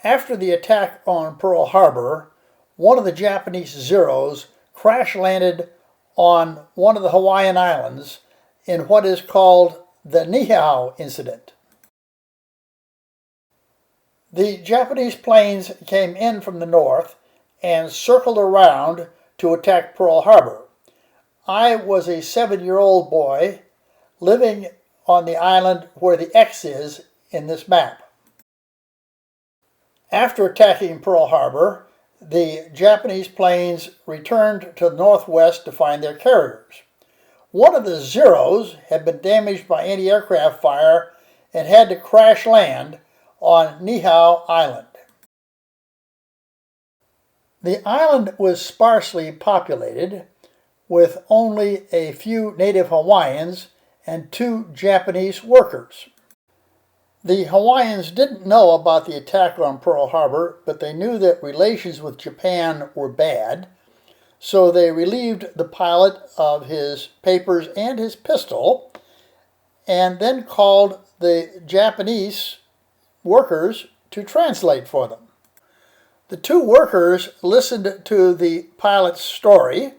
After the attack on Pearl Harbor, one of the Japanese Zeros crash-landed on one of the Hawaiian Islands in what is called the Niihau Incident. The Japanese planes came in from the north and circled around to attack Pearl Harbor. I was a 7-year-old boy living on the island where the X is in this map. After attacking Pearl Harbor, the Japanese planes returned to the northwest to find their carriers. One of the Zeros had been damaged by anti-aircraft fire and had to crash land on Niihau Island. The island was sparsely populated, with only a few native Hawaiians and 2 Japanese workers. The Hawaiians didn't know about the attack on Pearl Harbor, but they knew that relations with Japan were bad, so they relieved the pilot of his papers and his pistol, and then called the Japanese workers to translate for them. The 2 workers listened to the pilot's story.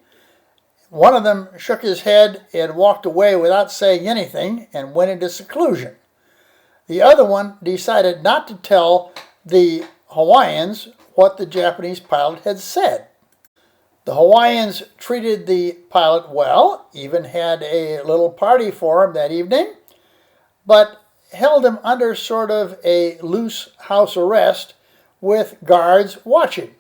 One of them shook his head and walked away without saying anything and went into seclusion. The other one decided not to tell the Hawaiians what the Japanese pilot had said. The Hawaiians treated the pilot well, even had a little party for him that evening, but held him under sort of a loose house arrest with guards watching.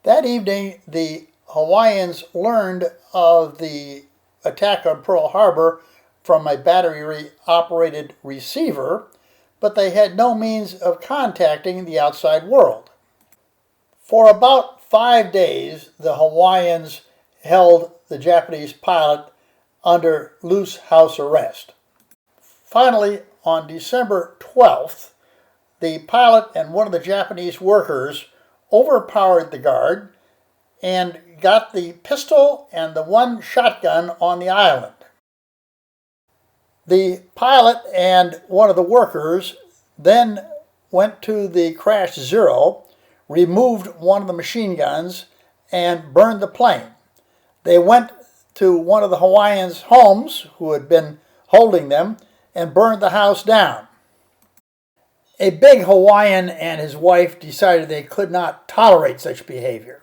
That evening, the Hawaiians learned of the attack on Pearl Harbor from a battery-operated receiver, but they had no means of contacting the outside world. For about 5 days, the Hawaiians held the Japanese pilot under loose house arrest. Finally, on December 12th, the pilot and one of the Japanese workers overpowered the guard and got the pistol and the 1 shotgun on the island. The pilot and one of the workers then went to the crashed Zero, removed one of the machine guns, and burned the plane. They went to one of the Hawaiians' homes, who had been holding them, and burned the house down. A big Hawaiian and his wife decided they could not tolerate such behavior.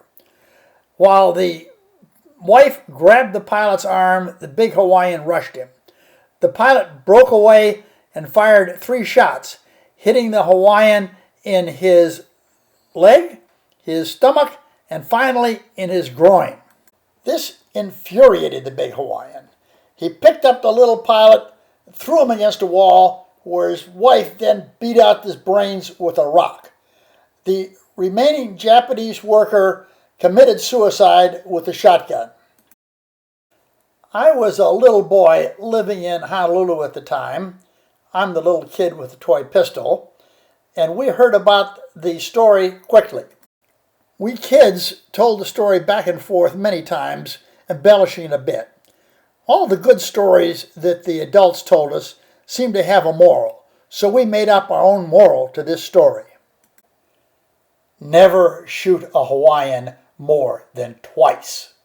While the wife grabbed the pilot's arm, the big Hawaiian rushed him. The pilot broke away and fired 3 shots, hitting the Hawaiian in his leg, his stomach, and finally in his groin. This infuriated the big Hawaiian. He picked up the little pilot, threw him against a wall, where his wife then beat out his brains with a rock. The remaining Japanese worker committed suicide with a shotgun. I was a little boy living in Honolulu at the time. I'm the little kid with the toy pistol, and we heard about the story quickly. We kids told the story back and forth many times, embellishing it a bit. All the good stories that the adults told us seemed to have a moral, so we made up our own moral to this story. Never shoot a Hawaiian more than twice.